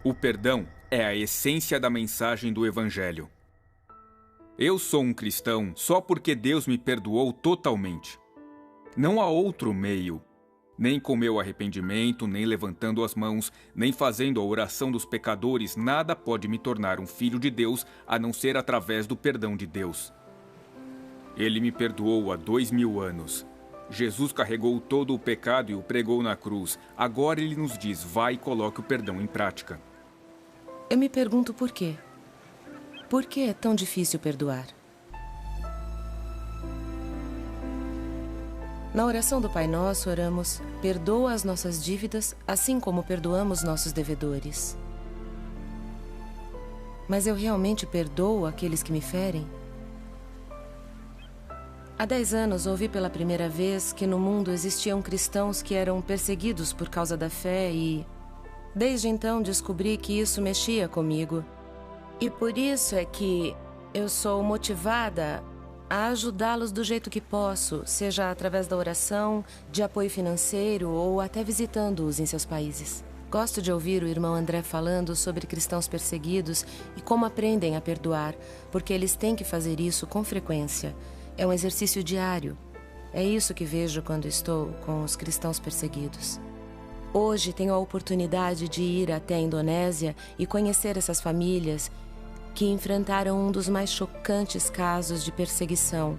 O perdão é a essência da mensagem do Evangelho. Eu sou um cristão só porque Deus me perdoou totalmente. Não há outro meio, nem com meu arrependimento, nem levantando as mãos, nem fazendo a oração dos pecadores, nada pode me tornar um filho de Deus a não ser através do perdão de Deus. Ele me perdoou há 2000 anos. Jesus carregou todo o pecado e o pregou na cruz. Agora ele nos diz, vai e coloque o perdão em prática. Eu me pergunto por quê. Por que é tão difícil perdoar? Na oração do Pai Nosso, oramos, perdoa as nossas dívidas, assim como perdoamos nossos devedores. Mas eu realmente perdoo aqueles que me ferem? Há 10 anos, ouvi pela primeira vez que no mundo existiam cristãos que eram perseguidos por causa da fé e, desde então, descobri que isso mexia comigo. E por isso é que eu sou motivada a ajudá-los do jeito que posso, seja através da oração, de apoio financeiro ou até visitando-os em seus países. Gosto de ouvir o irmão André falando sobre cristãos perseguidos e como aprendem a perdoar, porque eles têm que fazer isso com frequência. É um exercício diário. É isso que vejo quando estou com os cristãos perseguidos. Hoje tenho a oportunidade de ir até a Indonésia e conhecer essas famílias que enfrentaram um dos mais chocantes casos de perseguição.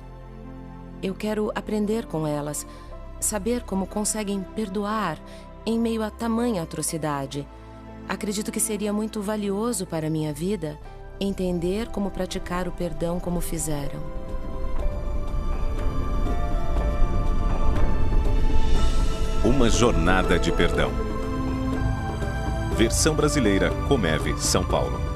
Eu quero aprender com elas, saber como conseguem perdoar em meio a tamanha atrocidade. Acredito que seria muito valioso para a minha vida entender como praticar o perdão como fizeram. Uma jornada de perdão. Versão brasileira, Comeve, São Paulo.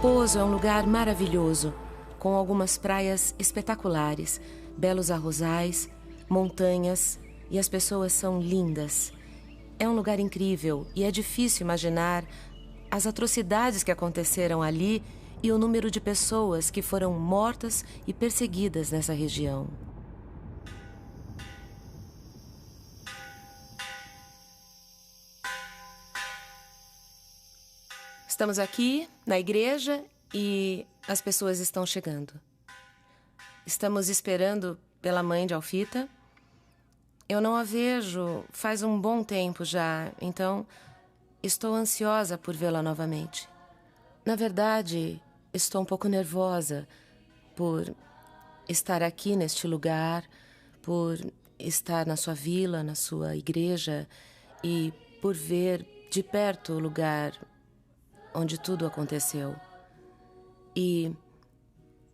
Pozo é um lugar maravilhoso, com algumas praias espetaculares, belos arrozais, montanhas e as pessoas são lindas. É um lugar incrível e é difícil imaginar as atrocidades que aconteceram ali e o número de pessoas que foram mortas e perseguidas nessa região. Estamos aqui na igreja e as pessoas estão chegando. Estamos esperando pela mãe de Alfita. Eu não a vejo faz um bom tempo já, então estou ansiosa por vê-la novamente. Na verdade, estou um pouco nervosa por estar aqui neste lugar, por estar na sua vila, na sua igreja e por ver de perto o lugar onde tudo aconteceu. E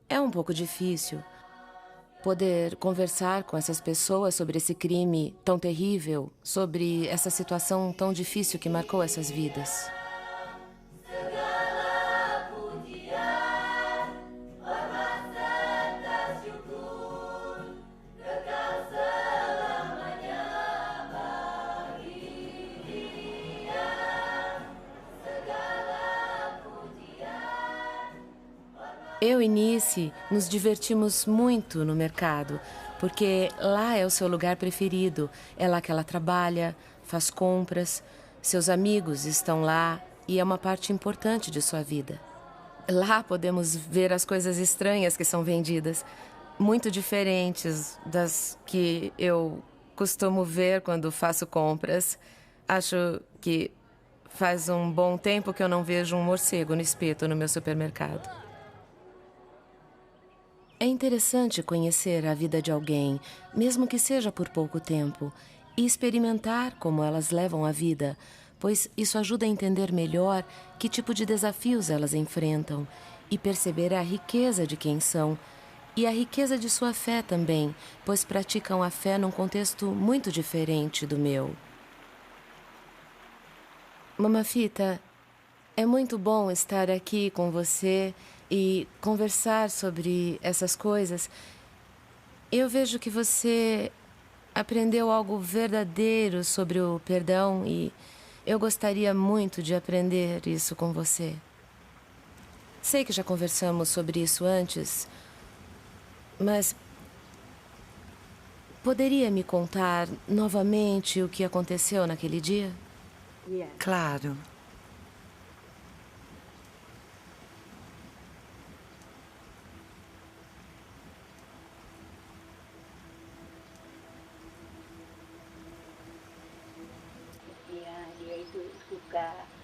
é um pouco difícil poder conversar com essas pessoas sobre esse crime tão terrível, sobre essa situação tão difícil que marcou essas vidas. Eu e Nice nos divertimos muito no mercado, porque lá é o seu lugar preferido. É lá que ela trabalha, faz compras, seus amigos estão lá e é uma parte importante de sua vida. Lá podemos ver as coisas estranhas que são vendidas, muito diferentes das que eu costumo ver quando faço compras. Acho que faz um bom tempo que eu não vejo um morcego no espeto no meu supermercado. É interessante conhecer a vida de alguém, mesmo que seja por pouco tempo, e experimentar como elas levam a vida, pois isso ajuda a entender melhor que tipo de desafios elas enfrentam e perceber a riqueza de quem são E a riqueza de sua fé também, pois praticam a fé num contexto muito diferente do meu. Mamafita, é muito bom estar aqui com você e conversar sobre essas coisas. Eu vejo que você aprendeu algo verdadeiro sobre o perdão e eu gostaria muito de aprender isso com você. Sei que já conversamos sobre isso antes, mas poderia me contar novamente o que aconteceu naquele dia? Claro.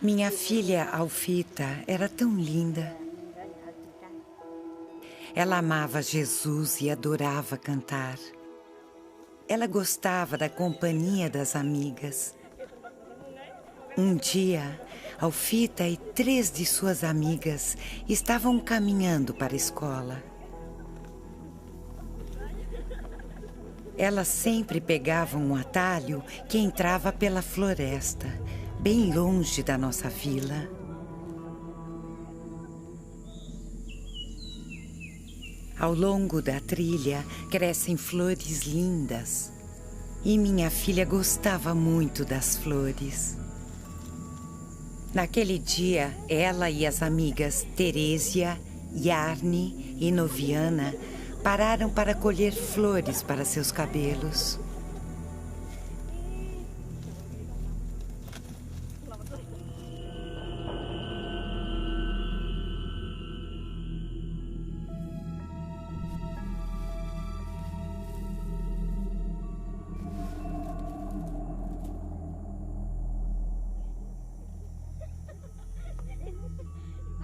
Minha filha Alfita era tão linda. Ela amava Jesus e adorava cantar. Ela gostava da companhia das amigas. Um dia, Alfita e 3 de suas amigas estavam caminhando para a escola. Elas sempre pegavam um atalho que entrava pela floresta, bem longe da nossa vila. Ao longo da trilha crescem flores lindas e minha filha gostava muito das flores. Naquele dia, ela e as amigas Teresia, Yarni e Noviana pararam para colher flores para seus cabelos.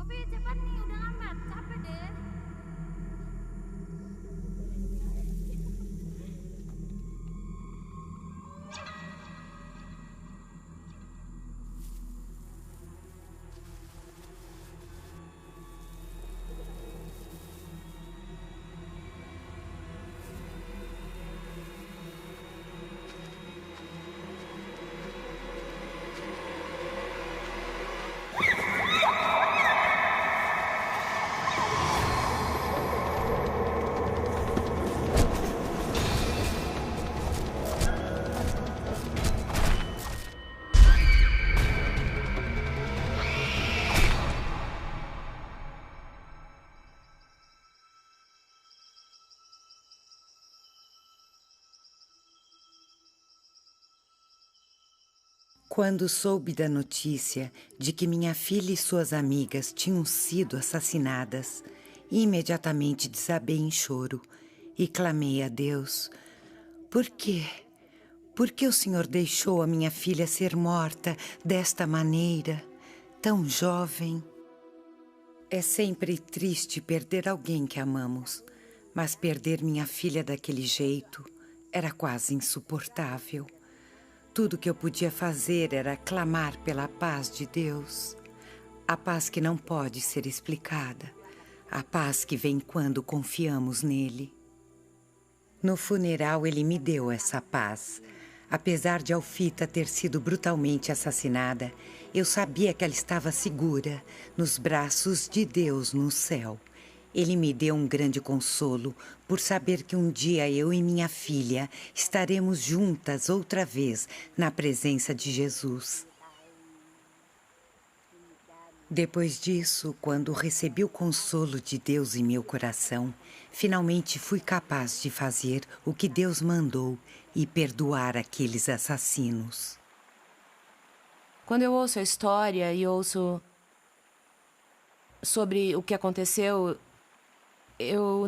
Tapi cepat nih, udah lambat, capek deh. Quando soube da notícia de que minha filha e suas amigas tinham sido assassinadas, imediatamente desabei em choro e clamei a Deus: por quê? Por que o Senhor deixou a minha filha ser morta desta maneira, tão jovem? É sempre triste perder alguém que amamos, mas perder minha filha daquele jeito era quase insuportável. Tudo que eu podia fazer era clamar pela paz de Deus. A paz que não pode ser explicada. A paz que vem quando confiamos nele. No funeral, ele me deu essa paz. Apesar de Alfita ter sido brutalmente assassinada, eu sabia que ela estava segura nos braços de Deus no céu. Ele me deu um grande consolo por saber que um dia eu e minha filha estaremos juntas outra vez na presença de Jesus. Depois disso, quando recebi o consolo de Deus em meu coração, finalmente fui capaz de fazer o que Deus mandou e perdoar aqueles assassinos. Quando eu ouço a história e ouço sobre o que aconteceu, eu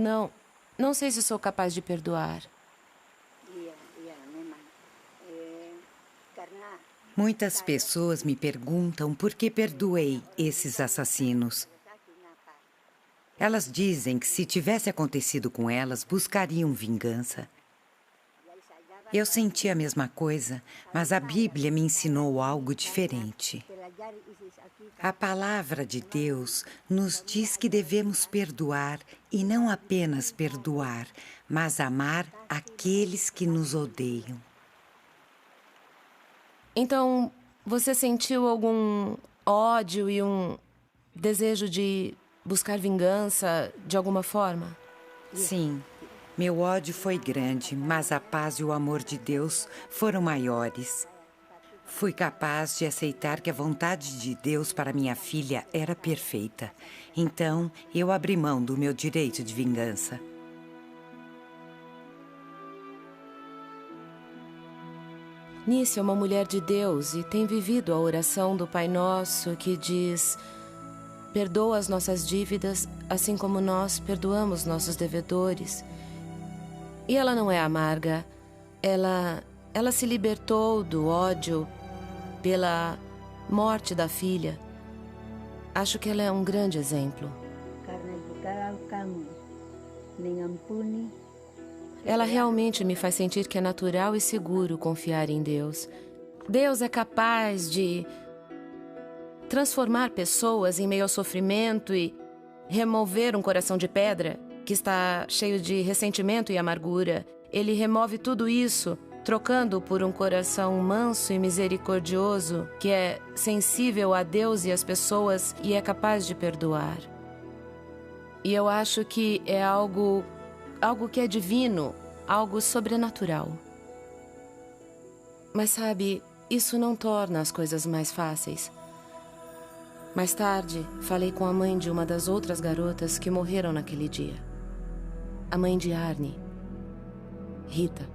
não sei se sou capaz de perdoar. Muitas pessoas me perguntam por que perdoei esses assassinos. Elas dizem que se tivesse acontecido com elas, buscariam vingança. Eu senti a mesma coisa, mas a Bíblia me ensinou algo diferente. A palavra de Deus nos diz que devemos perdoar e não apenas perdoar, mas amar aqueles que nos odeiam. Então, você sentiu algum ódio e um desejo de buscar vingança de alguma forma? Sim, meu ódio foi grande, mas a paz e o amor de Deus foram maiores. Fui capaz de aceitar que a vontade de Deus para minha filha era perfeita. Então, eu abri mão do meu direito de vingança. Nice é uma mulher de Deus e tem vivido a oração do Pai Nosso que diz: perdoa as nossas dívidas, assim como nós perdoamos nossos devedores. E ela não é amarga. Ela se libertou do ódio pela morte da filha. Acho que ela é um grande exemplo. Ela realmente me faz sentir que é natural e seguro confiar em Deus. Deus é capaz de transformar pessoas em meio ao sofrimento e remover um coração de pedra que está cheio de ressentimento e amargura. Ele remove tudo isso, trocando por um coração manso e misericordioso, que é sensível a Deus e às pessoas e é capaz de perdoar. E eu acho que é algo que é divino, algo sobrenatural. Mas sabe, isso não torna as coisas mais fáceis. Mais tarde, falei com a mãe de uma das outras garotas que morreram naquele dia. A mãe de Arne, Rita.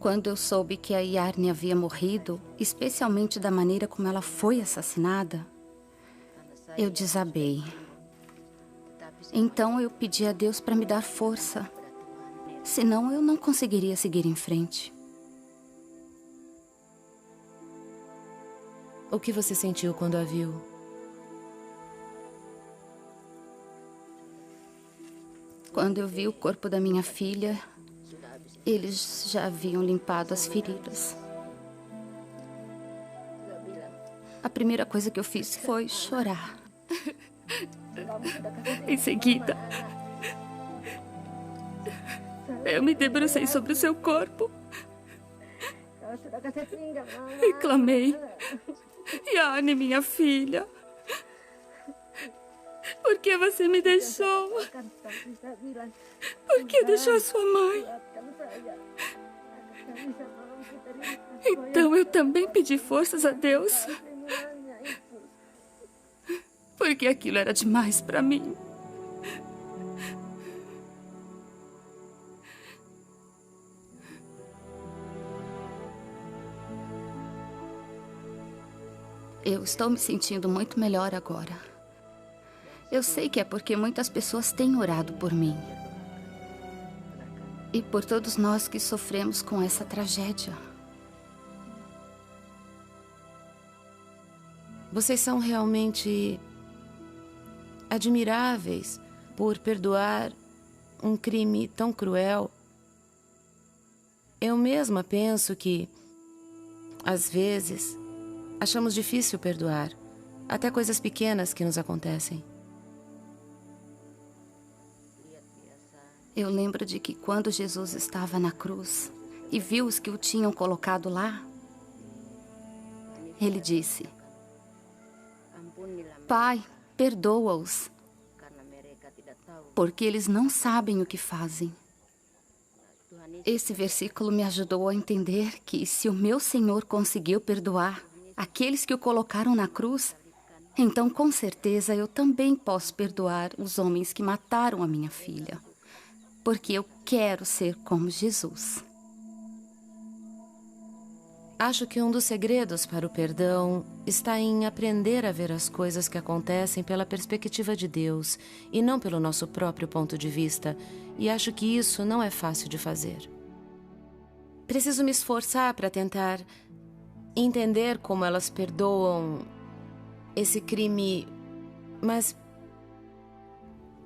Quando eu soube que a Yarne havia morrido, especialmente da maneira como ela foi assassinada, eu desabei. Então eu pedi a Deus para me dar força. Senão eu não conseguiria seguir em frente. O que você sentiu quando a viu? Quando eu vi o corpo da minha filha, eles já haviam limpado as feridas. A primeira coisa que eu fiz foi chorar. Em seguida, eu me debrucei sobre o seu corpo e clamei: Yarne, minha filha, por que você me deixou? Por que deixou a sua mãe? Então eu também pedi forças a Deus, porque aquilo era demais para mim. Eu estou me sentindo muito melhor agora. Eu sei que é porque muitas pessoas têm orado por mim. E por todos nós que sofremos com essa tragédia. Vocês são realmente admiráveis por perdoar um crime tão cruel. Eu mesma penso que, às vezes, achamos difícil perdoar, até coisas pequenas que nos acontecem. Eu lembro de que quando Jesus estava na cruz e viu os que o tinham colocado lá, ele disse: Pai, perdoa-os, porque eles não sabem o que fazem. Esse versículo me ajudou a entender que se o meu Senhor conseguiu perdoar aqueles que o colocaram na cruz, então com certeza eu também posso perdoar os homens que mataram a minha filha. Porque eu quero ser como Jesus. Acho que um dos segredos para o perdão está em aprender a ver as coisas que acontecem pela perspectiva de Deus e não pelo nosso próprio ponto de vista. E acho que isso não é fácil de fazer. Preciso me esforçar para tentar entender como elas perdoam esse crime, mas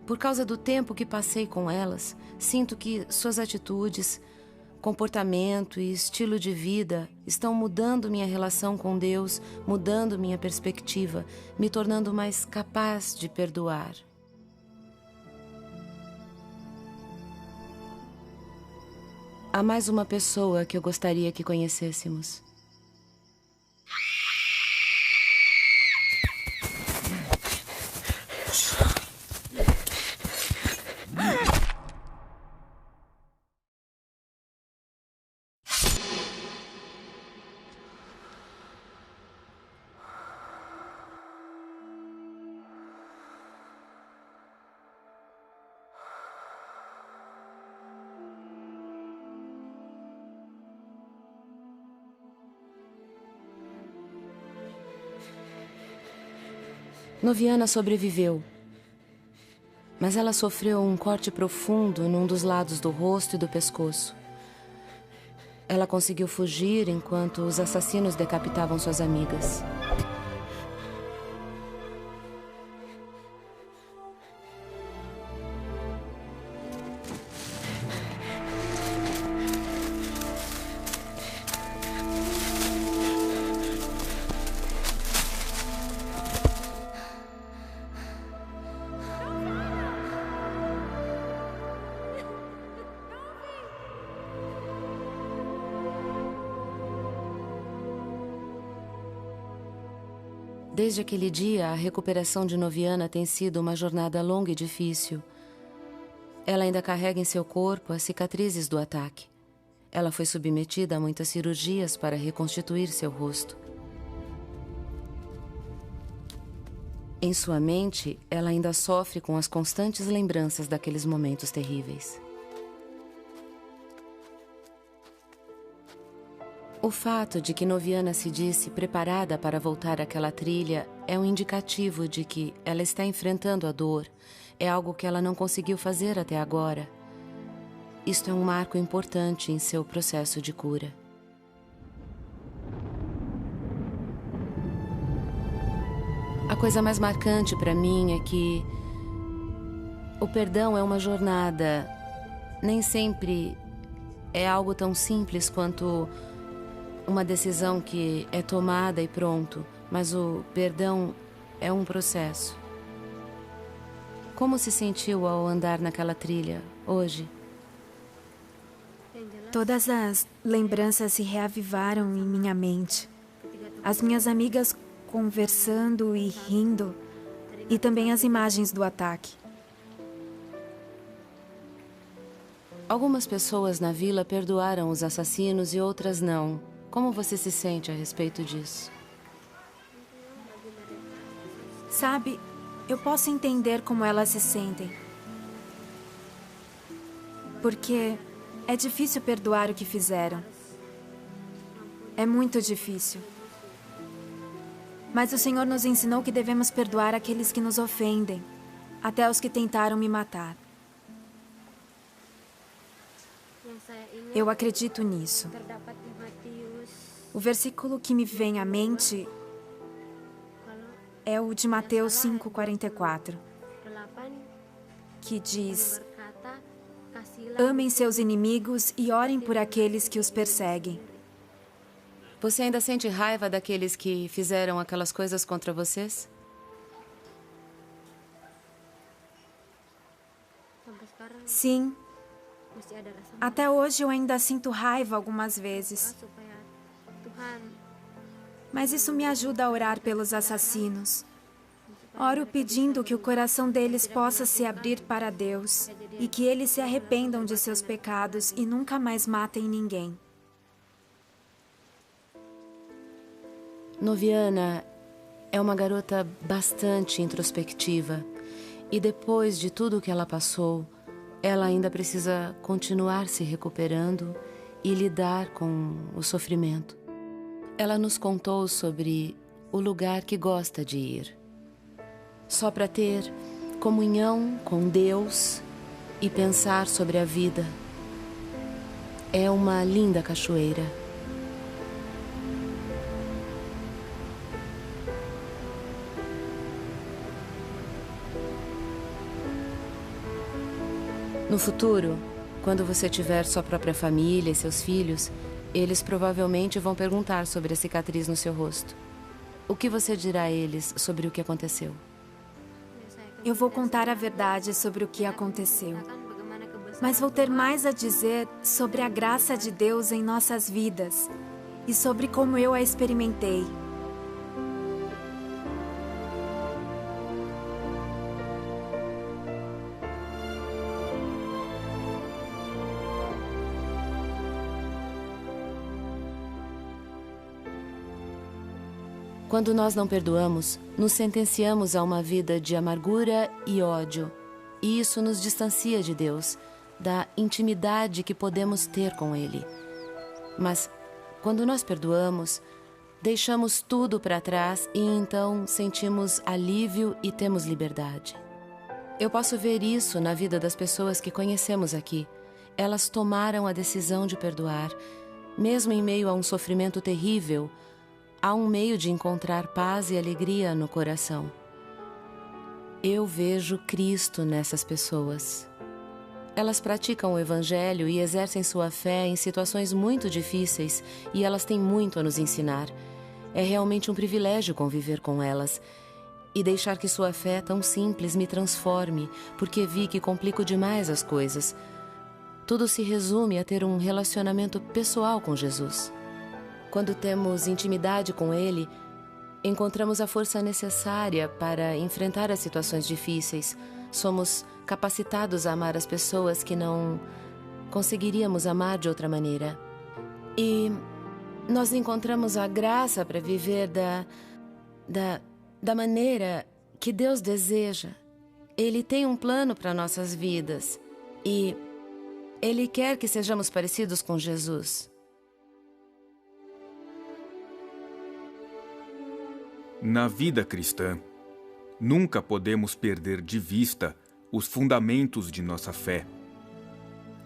Por causa do tempo que passei com elas, sinto que suas atitudes, comportamento e estilo de vida estão mudando minha relação com Deus, mudando minha perspectiva, me tornando mais capaz de perdoar. Há mais uma pessoa que eu gostaria que conhecêssemos. Noviana sobreviveu, mas ela sofreu um corte profundo num dos lados do rosto e do pescoço. Ela conseguiu fugir enquanto os assassinos decapitavam suas amigas. Desde aquele dia, a recuperação de Noviana tem sido uma jornada longa e difícil. Ela ainda carrega em seu corpo as cicatrizes do ataque. Ela foi submetida a muitas cirurgias para reconstituir seu rosto. Em sua mente, ela ainda sofre com as constantes lembranças daqueles momentos terríveis. O fato de que Noviana se disse preparada para voltar àquela trilha é um indicativo de que ela está enfrentando a dor. É algo que ela não conseguiu fazer até agora. Isto é um marco importante em seu processo de cura. A coisa mais marcante para mim é que o perdão é uma jornada. Nem sempre é algo tão simples quanto uma decisão que é tomada e pronto, mas o perdão é um processo. Como se sentiu ao andar naquela trilha hoje? Todas as lembranças se reavivaram em minha mente. As minhas amigas conversando e rindo, e também as imagens do ataque. Algumas pessoas na vila perdoaram os assassinos e outras não. Como você se sente a respeito disso? Sabe, eu posso entender como elas se sentem. Porque é difícil perdoar o que fizeram. É muito difícil. Mas o Senhor nos ensinou que devemos perdoar aqueles que nos ofendem, até os que tentaram me matar. Eu acredito nisso. O versículo que me vem à mente é o de Mateus 5:44, que diz: amem seus inimigos e orem por aqueles que os perseguem. Você ainda sente raiva daqueles que fizeram aquelas coisas contra vocês? Sim. Até hoje eu ainda sinto raiva algumas vezes. Mas isso me ajuda a orar pelos assassinos. Oro pedindo que o coração deles possa se abrir para Deus e que eles se arrependam de seus pecados e nunca mais matem ninguém. Noviana é uma garota bastante introspectiva e depois de tudo que ela passou, ela ainda precisa continuar se recuperando e lidar com o sofrimento. Ela nos contou sobre o lugar que gosta de ir, só para ter comunhão com Deus e pensar sobre a vida. É uma linda cachoeira. No futuro, quando você tiver sua própria família e seus filhos, eles provavelmente vão perguntar sobre a cicatriz no seu rosto. O que você dirá a eles sobre o que aconteceu? Eu vou contar a verdade sobre o que aconteceu. Mas vou ter mais a dizer sobre a graça de Deus em nossas vidas e sobre como eu a experimentei. Quando nós não perdoamos, nos sentenciamos a uma vida de amargura e ódio. E isso nos distancia de Deus, da intimidade que podemos ter com Ele. Mas, quando nós perdoamos, deixamos tudo para trás e então sentimos alívio e temos liberdade. Eu posso ver isso na vida das pessoas que conhecemos aqui. Elas tomaram a decisão de perdoar, mesmo em meio a um sofrimento terrível. Há um meio de encontrar paz e alegria no coração. Eu vejo Cristo nessas pessoas. Elas praticam o Evangelho e exercem sua fé em situações muito difíceis e elas têm muito a nos ensinar. É realmente um privilégio conviver com elas e deixar que sua fé tão simples me transforme, porque vi que complico demais as coisas. Tudo se resume a ter um relacionamento pessoal com Jesus. Quando temos intimidade com Ele, encontramos a força necessária para enfrentar as situações difíceis. Somos capacitados a amar as pessoas que não conseguiríamos amar de outra maneira. E nós encontramos a graça para viver da maneira que Deus deseja. Ele tem um plano para nossas vidas e Ele quer que sejamos parecidos com Jesus. Na vida cristã, nunca podemos perder de vista os fundamentos de nossa fé.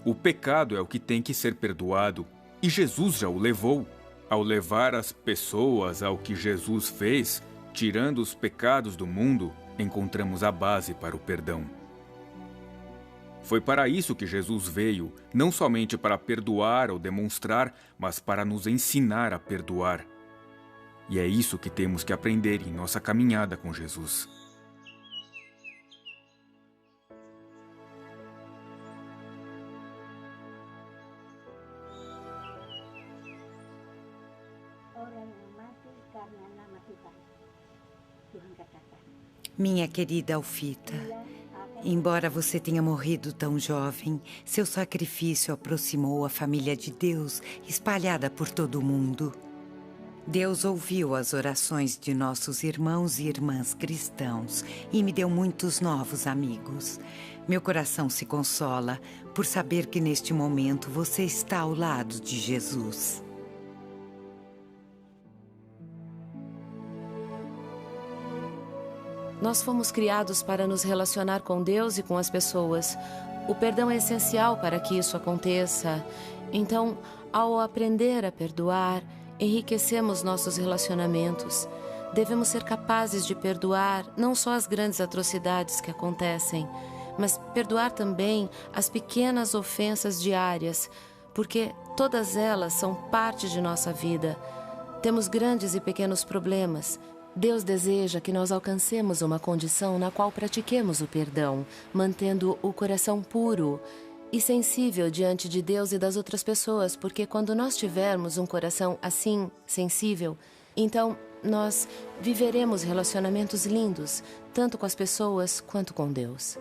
O pecado é o que tem que ser perdoado, e Jesus já o levou. Ao levar as pessoas ao que Jesus fez, tirando os pecados do mundo, encontramos a base para o perdão. Foi para isso que Jesus veio, não somente para perdoar ou demonstrar, mas para nos ensinar a perdoar. E é isso que temos que aprender em nossa caminhada com Jesus. Minha querida Alfita, embora você tenha morrido tão jovem, seu sacrifício aproximou a família de Deus espalhada por todo o mundo. Deus ouviu as orações de nossos irmãos e irmãs cristãos e me deu muitos novos amigos. Meu coração se consola por saber que neste momento você está ao lado de Jesus. Nós fomos criados para nos relacionar com Deus e com as pessoas. O perdão é essencial para que isso aconteça. Então, ao aprender a perdoar, enriquecemos nossos relacionamentos. Devemos ser capazes de perdoar não só as grandes atrocidades que acontecem, mas perdoar também as pequenas ofensas diárias, porque todas elas são parte de nossa vida. Temos grandes e pequenos problemas. Deus deseja que nós alcancemos uma condição na qual pratiquemos o perdão, mantendo o coração puro e sensível diante de Deus e das outras pessoas, porque quando nós tivermos um coração assim, sensível, então nós viveremos relacionamentos lindos, tanto com as pessoas quanto com Deus.